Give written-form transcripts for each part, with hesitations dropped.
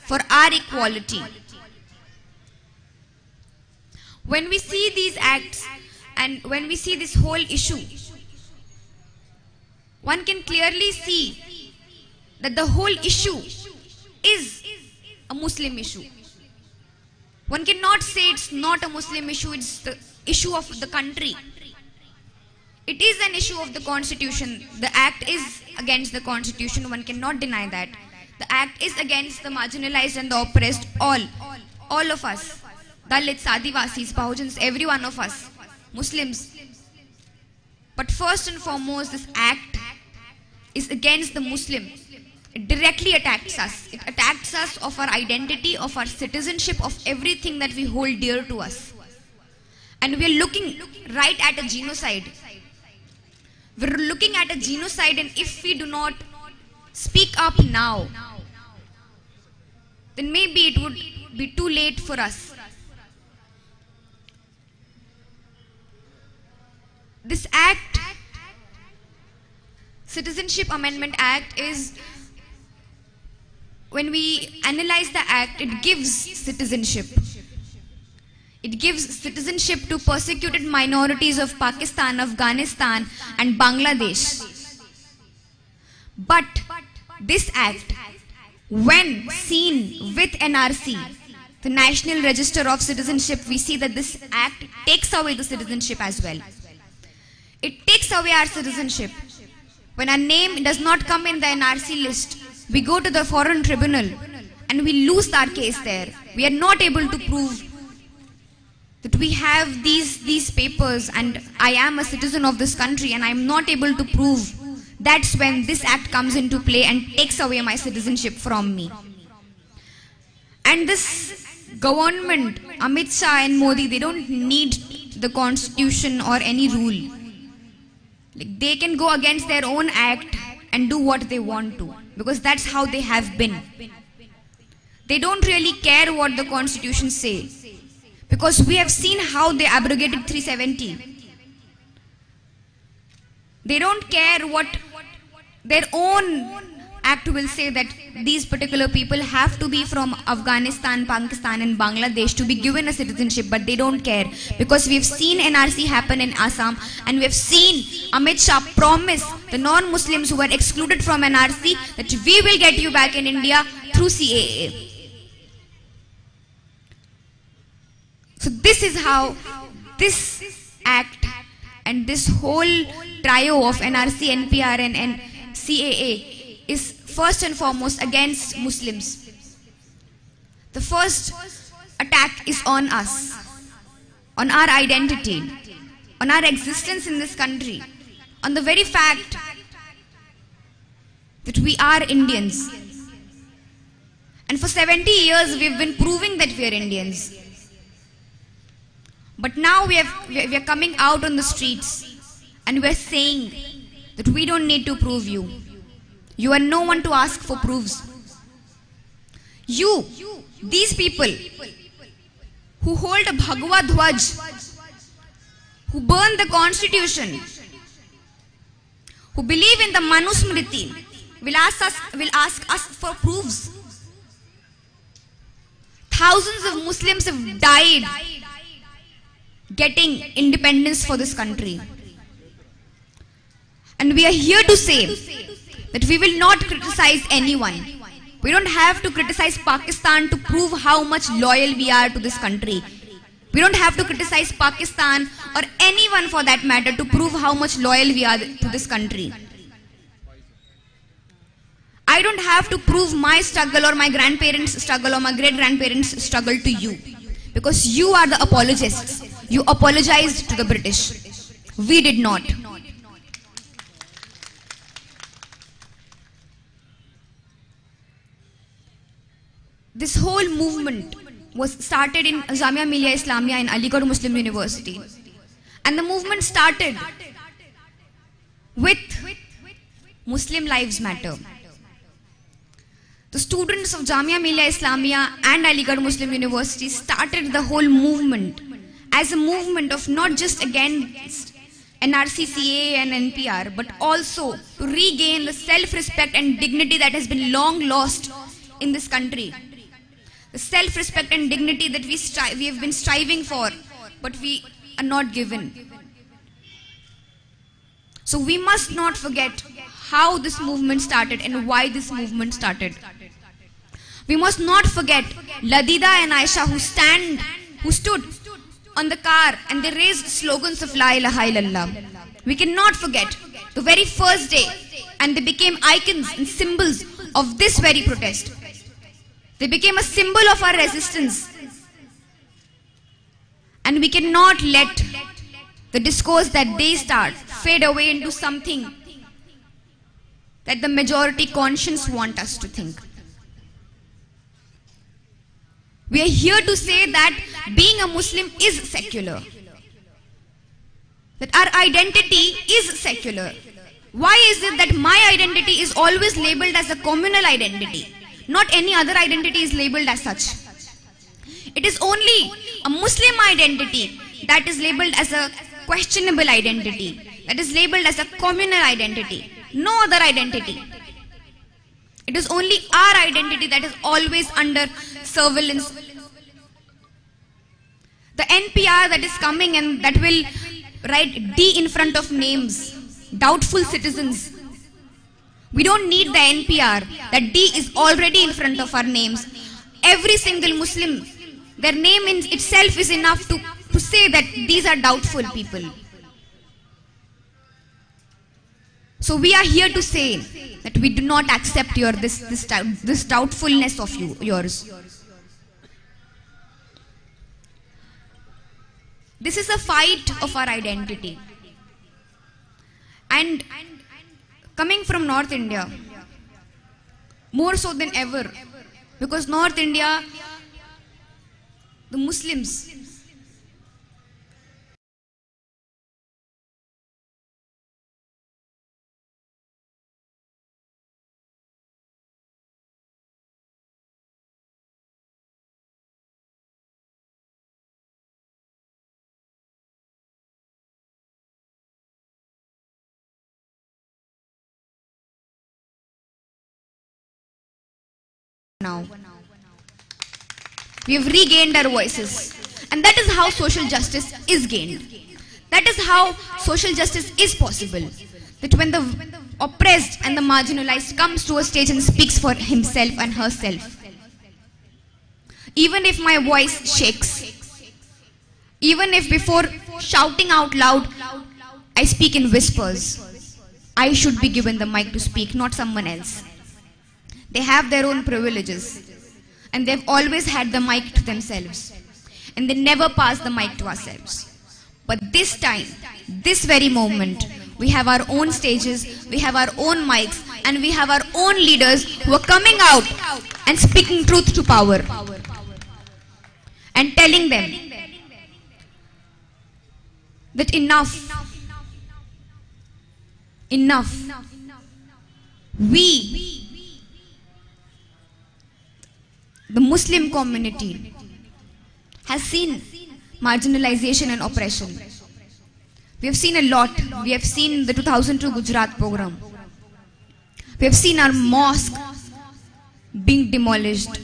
for our equality. When we see these acts and when we see this whole issue, one can clearly see that the whole issue is a Muslim issue. One cannot say it's not a Muslim issue, it's the issue of the country. It is an issue of the constitution. The act is against the constitution, one cannot deny that. The act is against the marginalized and the oppressed, all of us. Dalits, Adivasis, Bahujans, every one of us, Muslims. But first and foremost, this act is against the Muslim. It directly attacks us. It attacks us of our identity, of our citizenship, of everything that we hold dear to us. And we are looking right at a genocide. We're looking at a genocide, and if we do not speak up now, then maybe it would be too late for us. This act, Citizenship Amendment Act, is, when we analyze the act, it gives citizenship. It gives citizenship to persecuted minorities of Pakistan, Afghanistan and Bangladesh. But this act, when seen with NRC, the National Register of Citizenship, we see that this act takes away the citizenship as well. It takes away our citizenship. When our name does not come in the NRC list, we go to the foreign tribunal and we lose our case there. We are not able to prove that we have these papers and I am a citizen of this country, and I am not able to prove. That's when this act comes into play and takes away my citizenship from me. And this government, Amit Shah and Modi, they don't need the constitution or any rule. Like, they can go against their own act and do what they want to, because that's how they have been. They don't really care what the constitution says, because we have seen how they abrogated 370. They don't care what their own act will say, that these particular people have to be from Afghanistan, Pakistan and Bangladesh to be given a citizenship, but they don't care, because we have seen NRC happen in Assam, and we have seen Amit Shah promise the non-Muslims who were excluded from NRC that we will get you back in India through CAA. So this is how this act and this whole trio of NRC, NPR and CAA is first and foremost against Muslims. The first attack is on us, on our identity, on our existence in this country, on the very fact that we are Indians. And for 70 years we've been proving that we are Indians. But now we are coming out on the streets and we are saying that we don't need to prove you. You are no one to ask for proofs. You, these people who hold a Bhagwa Dhwaj, who burn the constitution, who believe in the Manusmriti, will ask us for proofs. Thousands of Muslims have died getting independence for this country. And we are here to say that we will not criticize anyone. We don't have to criticize Pakistan to prove how much loyal we are to this country. We don't have to criticize Pakistan or anyone for that matter to prove how much loyal we are to this country. I don't have to prove my struggle or my grandparents' struggle or my great-grandparents' struggle to you, because you are the apologists. You apologized to the British. We did not. This whole movement was started in Jamia Millia Islamia in Aligarh Muslim University. And the movement started with Muslim Lives Matter. The students of Jamia Millia Islamia and Aligarh Muslim University started the whole movement as a movement of not just against NRC, CAA and NPR, but also to regain the self-respect and dignity that has been long lost in this country. the self-respect and dignity that we have been striving for, but we are not given. So we must not forget how this movement started and why this movement started. We must not forget Ladida and Aisha who stood on the car and they raised slogans of La ilaha illallah. We cannot forget the very first day, and they became icons and symbols of this very protest. They became a symbol of our resistance. And we cannot let the discourse that they start fade away into something that the majority conscience want us to think. We are here to say that being a Muslim is secular. That our identity is secular. Why is it that my identity is always labeled as a communal identity? Not any other identity is labeled as such. It is only a Muslim identity that is labeled as a questionable identity, that is labeled as a communal identity, no other identity. It is only our identity that is always under surveillance. The NPR that is coming and that will write D in front of names, doubtful citizens. We don't need the NPR. That D is already in front of our names. Every single Muslim, their name in itself is enough to say that these are doubtful people. So we are here to say that we do not accept this doubtfulness of yours. This is a fight of our identity. And coming from North India, more so than ever, because North India, the Muslims, now. We have regained our voices. And that is how social justice is gained. That is how social justice is possible. That when the oppressed and the marginalized comes to a stage and speaks for himself and herself, even if my voice shakes, even if before shouting out loud, I speak in whispers, I should be given the mic to speak, not someone else. They have their own privileges, and they've always had the mic to themselves, and they never pass the mic to ourselves. But this time, this very moment, we have our own stages, we have our own mics, and we have our own leaders who are coming out and speaking truth to power and telling them that enough, we, the Muslim community, has seen marginalization and oppression. We have seen a lot. We have seen the 2002 Gujarat program. We have seen our mosque being demolished.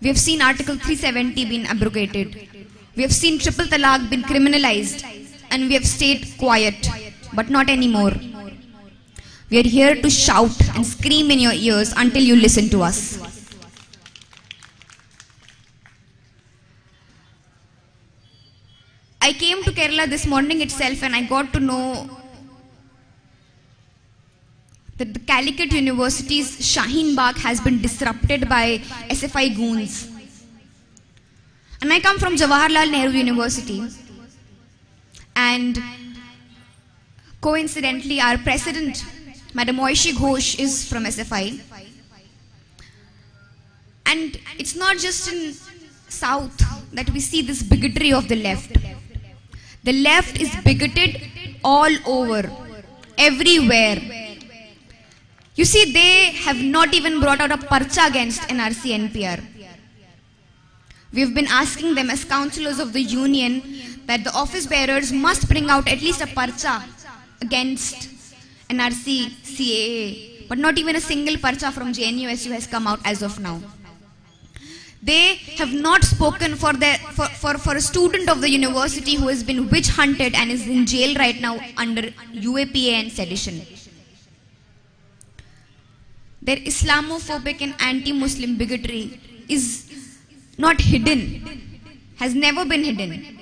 We have seen Article 370 being abrogated. We have seen triple talaq being criminalized, and we have stayed quiet, but not anymore. We are here to shout and scream in your ears until you listen to us. I came to Kerala this morning itself and I got to know that the Calicut University's Shaheen Bagh has been disrupted by SFI goons. And I come from Jawaharlal Nehru University, and coincidentally our president, Madam Oishi Ghosh, is from SFI. And it's not just in South that we see this bigotry of the left. The left is bigoted all over, everywhere. You see, they have not even brought out a parcha against NRC NPR. We have been asking them as councillors of the union that the office bearers must bring out at least a parcha against NRC CAA. But not even a single parcha from JNUSU has come out as of now. They have not spoken for a student of the university who has been witch hunted and is in jail right now under UAPA and sedition. Their Islamophobic and anti-Muslim bigotry is not hidden, has never been hidden.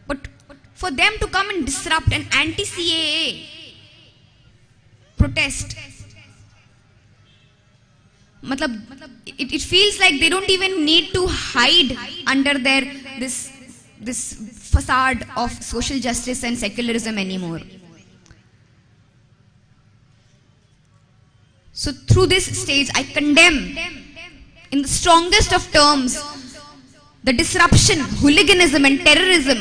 But for them to come and disrupt an anti-CAA protest, it feels like they don't even need to hide under their this facade of social justice and secularism anymore. So through this stage, I condemn in the strongest of terms the disruption, hooliganism and terrorism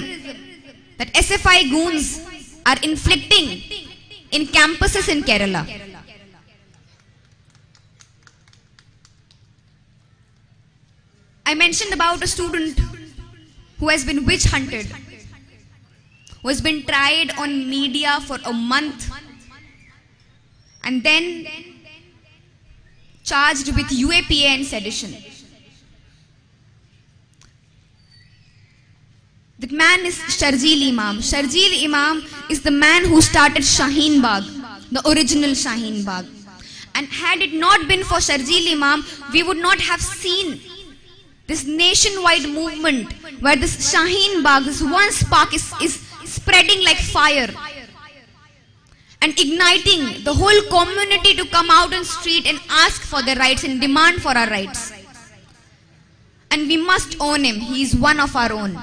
that SFI goons are inflicting in campuses in Kerala. I mentioned about a student who has been witch hunted, who has been tried on media for a month and then charged with UAPA and sedition. That man is Sharjeel Imam. Sharjeel Imam is the man who started Shaheen Bagh, the original Shaheen Bagh. And had it not been for Sharjeel Imam, we would not have seen this nationwide movement where this Shaheen Bagh, this one spark is spreading like fire and igniting the whole community to come out on street and ask for their rights and demand for our rights. And we must own him. He is one of our own.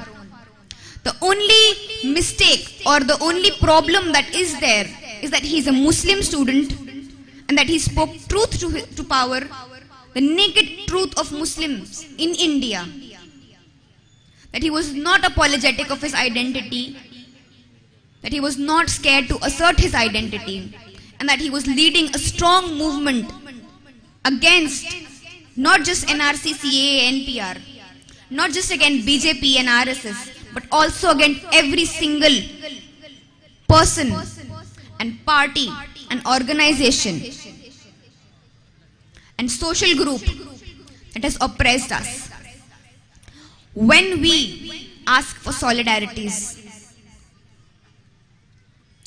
The only mistake or the only problem that is there is that he is a Muslim student and that he spoke truth to power, the naked truth of Muslims in India. That he was not apologetic of his identity, that he was not scared to assert his identity, and that he was leading a strong movement against not just NRC, CAA, NPR, not just against BJP and RSS, but also against every single person and party and organization and social group that has oppressed us. When we ask for solidarities,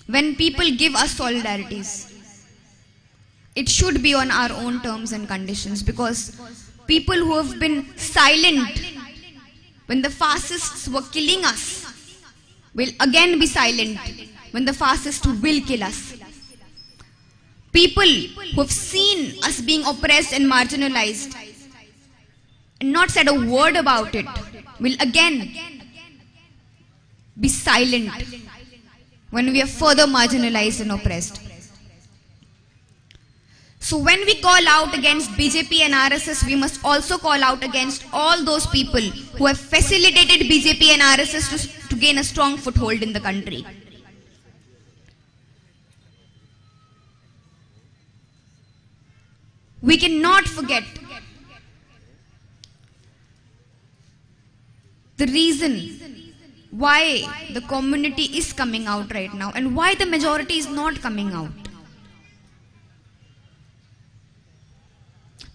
when people give us solidarities, it should be on our own terms and conditions, because people who have been silent when the fascists were killing us will again be silent when the fascists will kill us. People who have seen us being oppressed and marginalized and not said a word about it will again be silent when we are further marginalized and oppressed. So when we call out against BJP and RSS, we must also call out against all those people who have facilitated BJP and RSS to gain a strong foothold in the country. We cannot forget the reason why the community is coming out right now and why the majority is not coming out.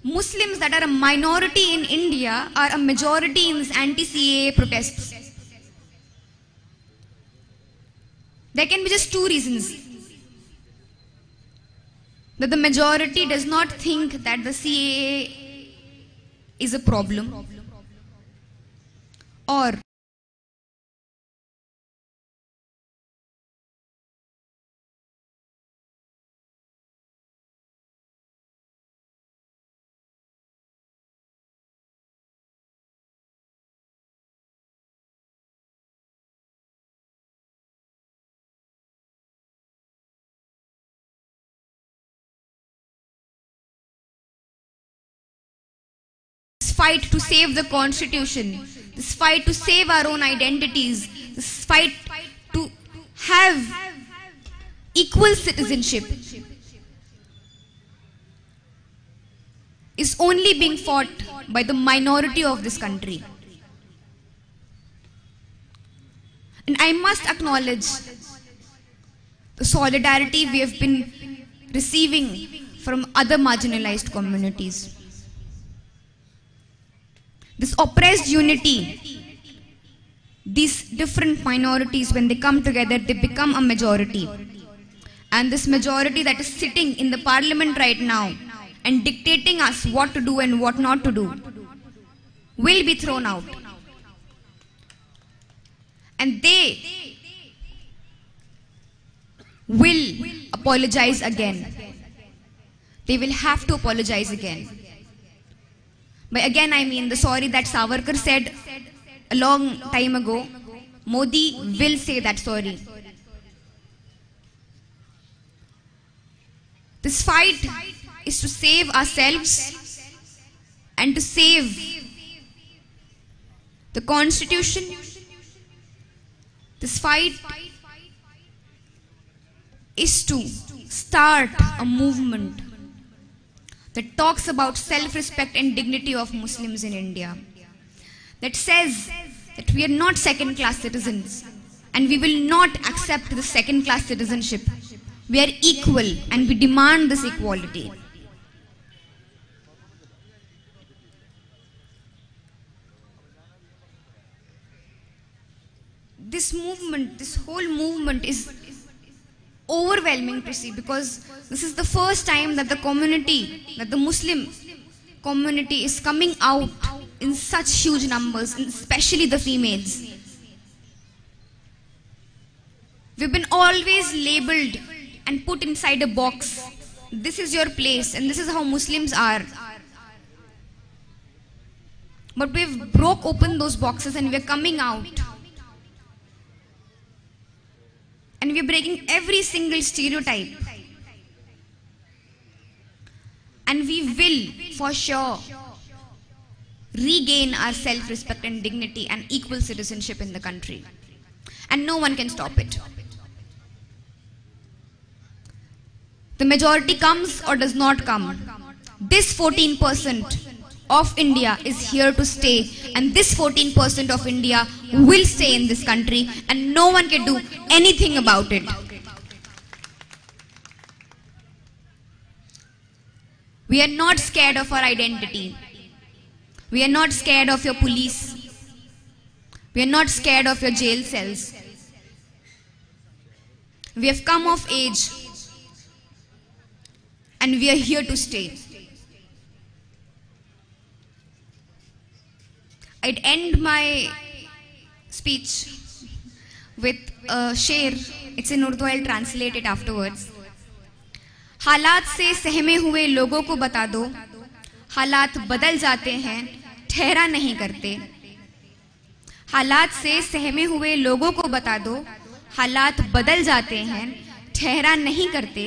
Muslims that are a minority in India are a majority in this anti-CAA protests. There can be just two reasons. That the majority does not think that the CAA is a problem, or fight to save the constitution, this fight to save our own identities, this fight to have equal citizenship is only being fought by the minority of this country. And I must acknowledge the solidarity we have been receiving from other marginalized communities. This oppressed unity, these different minorities, when they come together, they become a majority. And this majority that is sitting in the parliament right now and dictating us what to do and what not to do will be thrown out. And they will apologize again. They will have to apologize again. By again I mean the sorry that Savarkar said a long time ago. Modi will say that sorry. This fight is to save ourselves and to save the Constitution. This fight is to start a movement that talks about self-respect and dignity of Muslims in India, that says that we are not second-class citizens and we will not accept the second-class citizenship. We are equal and we demand this equality. This movement, this whole movement is overwhelming to see, because this is the first time that the community, that the Muslim community is coming out in such huge numbers, especially the females. We've been always labeled and put inside a box. This is your place and this is how Muslims are. But we've broke open those boxes and we're coming out. And we're breaking every single stereotype. And we will, for sure, regain our self-respect and dignity and equal citizenship in the country. And no one can stop it. The majority comes or does not come. This 14% of India is here to stay, and this 14% of India will stay in this country, and no one can do anything about it. We are not scared of our identity. We are not scared of your police. We are not scared of your jail cells. We have come of age, and we are here to stay. I'd end my speech with a शेर. It's in Urdu, I'll translate it afterwards. हालात से सहमे हुए लोगों को बता दो, हालात बदल जाते हैं, ठहरा नहीं करते. हालात से सहमे हुए लोगों को बता दो, हालात बदल जाते हैं, ठहरा नहीं करते.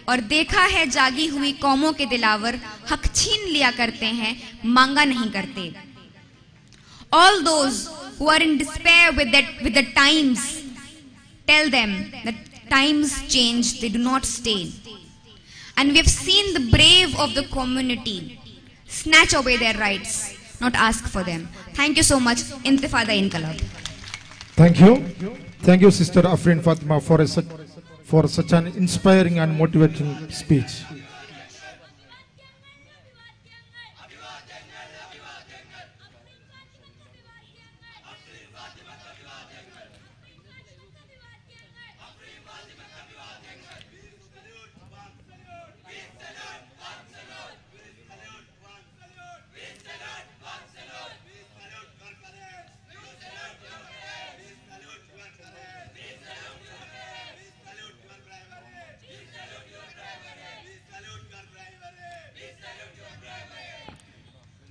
और देखा है जागी हुई कौमों के दिलावर, हक छीन लिया करते हैं, मांगा नहीं करते. All those who are in despair with the times, tell them that times change, they do not stay. And we have seen the brave of the community snatch away their rights, not ask for them. Thank you so much. Intifada Inqilab. Thank you. Thank you, Sister Afreen Fatima, for such an inspiring and motivating speech.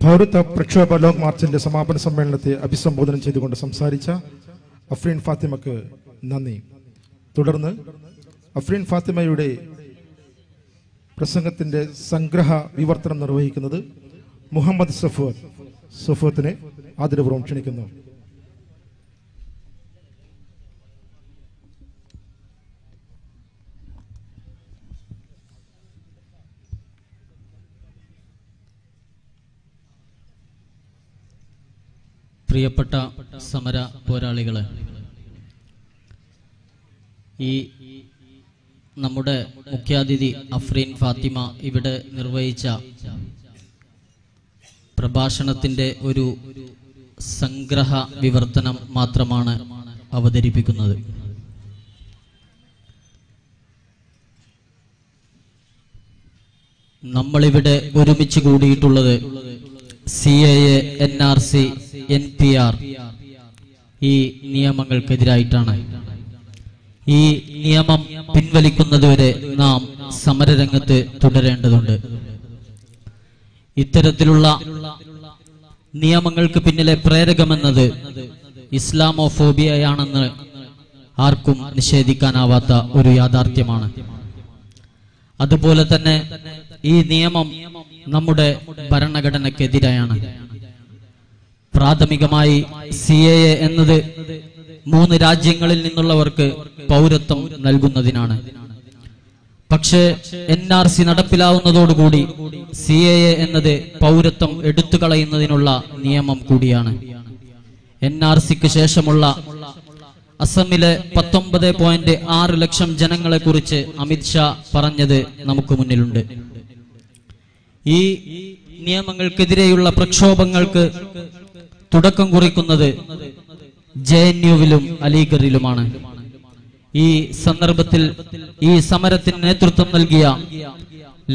പൗരത്വ പ്രക്ഷോഭ long മാർച്ചിന്റെ സമാപന സമ്മേളനത്തെ അഭിസംബോധന ചെയ്തുകൊണ്ട് സംസാരിച്ച അഫ്രീൻ ഫാത്തിമക്ക് നന്ദി. തുടർന്ന് അഫ്രീൻ ഫാത്തിമയുടെ പ്രസംഗത്തിന്റെ സംഗ്രഹ വിവർത്തനം നിർവഹിക്കുന്നത് മുഹമ്മദ് സഫൂത്തിനെ ആദരപൂർവ്വം ക്ഷണിക്കുന്നു. പ്രിയപ്പെട്ട സമര പോരാളികളെ, ഈ നമ്മുടെ മുഖ്യാതിഥി അഫ്രീൻ ഫാത്തിമ ഇവിടെ നിർവഹിച്ച പ്രഭാഷണത്തിൻ്റെ ഒരു സംഗ്രഹ വിവർത്തനം മാത്രമാണ് അവതരിപ്പിക്കുന്നത്. നമ്മളിവിടെ ഒരുമിച്ച് കൂടിയിട്ടുള്ളത് CAA, NRC, NPR ഈ നിയമങ്ങൾക്കെതിരായിട്ടാണ്. ഈ നിയമം പിൻവലിക്കുന്നതുവരെ നാം സമരരംഗത്ത് തുടരേണ്ടതുണ്ട്. ഇത്തരത്തിലുള്ള നിയമങ്ങൾക്ക് പിന്നിലെ പ്രേരകമെന്നത് ഇസ്ലാമോഫോബിയയാണെന്ന് ആർക്കും നിഷേധിക്കാനാവാത്ത ഒരു യാഥാർത്ഥ്യമാണ്. അതുപോലെ തന്നെ ഈ നിയമം നമ്മുടെ ഭരണഘടനയ്ക്കെതിരെയാണ്. പ്രാഥമികമായി CAA എന്നത് 3 രാജ്യങ്ങളിൽ നിന്നുള്ളവർക്ക് പൗരത്വം നൽകുന്നതിനാണ്. പക്ഷേ NRC നടപ്പിലാവുന്നതോടുകൂടി CAA എന്നത് പൗരത്വം എടുത്തു കളയുന്നതിനുള്ള നിയമം കൂടിയാണ്. NRCക്ക് ശേഷമുള്ള അസമിലെ 19.6 ലക്ഷം ജനങ്ങളെ കുറിച്ച് അമിത്ഷാ പറഞ്ഞത് നമുക്ക് മുന്നിലുണ്ട്. ഈ നിയമങ്ങൾക്കെതിരെയുള്ള പ്രക്ഷോഭങ്ങൾക്ക് തുടക്കം കുറിക്കുന്നത് JNUവിലും അലിഗറിലുമാണ്. ഈ സന്ദർഭത്തിൽ ഈ സമരത്തിന് നേതൃത്വം നൽകിയ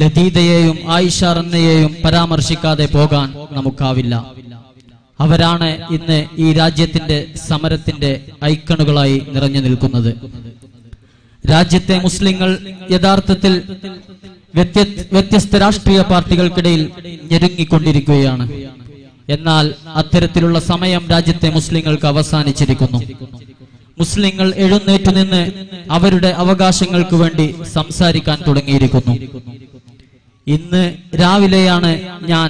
ലതീദയെയും ആയിഷ റന്നയെയും പരാമർശിക്കാതെ പോകാൻ നമുക്കാവില്ല. അവരാണ് ഇന്ന് ഈ രാജ്യത്തിന്റെ സമരത്തിന്റെ ഐക്കണുകളായി നിറഞ്ഞു നിൽക്കുന്നത്. രാജ്യത്തെ മുസ്ലിങ്ങൾ യഥാർത്ഥത്തിൽ വ്യത്യസ്ത രാഷ്ട്രീയ പാർട്ടികൾക്കിടയിൽ ഞെരുങ്ങിക്കൊണ്ടിരിക്കുകയാണ്. എന്നാൽ അത്തരത്തിലുള്ള സമയം രാജ്യത്തെ മുസ്ലിങ്ങൾക്ക് അവസാനിച്ചിരിക്കുന്നു. മുസ്ലിങ്ങൾ എഴുന്നേറ്റു നിന്ന് അവരുടെ അവകാശങ്ങൾക്ക് വേണ്ടി സംസാരിക്കാൻ തുടങ്ങിയിരിക്കുന്നു. ഇന്ന് രാവിലെയാണ് ഞാൻ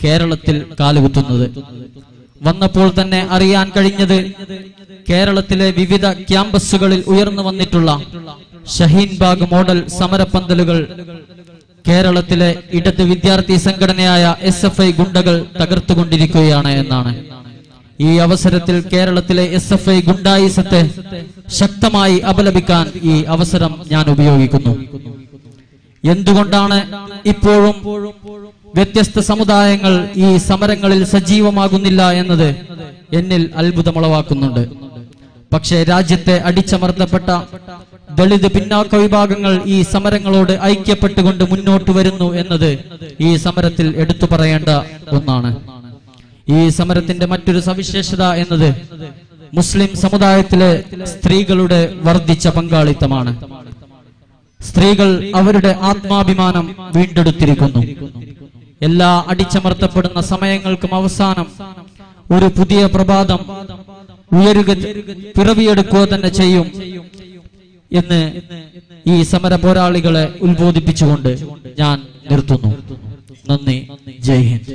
കേരളത്തിൽ കാലുകുത്തുന്നത്. വന്നപ്പോൾ തന്നെ അറിയാൻ കഴിഞ്ഞത് കേരളത്തിലെ വിവിധ ക്യാമ്പസുകളിൽ ഉയർന്നു വന്നിട്ടുള്ള ഷഹീൻബാഗ് മോഡൽ സമരപ്പന്തലുകൾ കേരളത്തിലെ ഇടത് വിദ്യാർത്ഥി സംഘടനയായ SFI ഗുണ്ടകൾ തകർത്തുകൊണ്ടിരിക്കുകയാണ് എന്നാണ്. ഈ അവസരത്തിൽ കേരളത്തിലെ SFI ഗുണ്ടായിസത്തെ ശക്തമായി അപലപിക്കാൻ ഈ അവസരം ഞാൻ ഉപയോഗിക്കുന്നു. എന്തുകൊണ്ടാണ് ഇപ്പോഴും വ്യത്യസ്ത സമുദായങ്ങൾ ഈ സമരങ്ങളിൽ സജീവമാകുന്നില്ല എന്നത് എന്നിൽ അത്ഭുതമുളവാക്കുന്നുണ്ട്. പക്ഷേ രാജ്യത്തെ അടിച്ചമർത്തപ്പെട്ട ദളിത് പിന്നാക്ക വിഭാഗങ്ങൾ ഈ സമരങ്ങളോട് ഐക്യപ്പെട്ടുകൊണ്ട് മുന്നോട്ട് വരുന്നു എന്നത് ഈ സമരത്തിൽ എടുത്തു പറയേണ്ട ഒന്നാണ്. ഈ സമരത്തിന്റെ മറ്റൊരു സവിശേഷത എന്നത് മുസ്ലിം സമുദായത്തിലെ സ്ത്രീകളുടെ വർദ്ധിച്ച പങ്കാളിത്തമാണ്. സ്ത്രീകൾ അവരുടെ ആത്മാഭിമാനം വീണ്ടെടുത്തിരിക്കുന്നു. എല്ലാ അടിച്ചമർത്തപ്പെടുന്ന സമയങ്ങൾക്കും അവസാനം ഒരു പുതിയ പ്രഭാതം ഉയരുക, പിറവിയെടുക്കുക തന്നെ ചെയ്യും എന്ന് ഈ സമര പോരാളികളെ ഉത്ബോധിപ്പിച്ചുകൊണ്ട് ഞാൻ നിർത്തുന്നു. നന്ദി. ജയ് ഹിന്ദ്.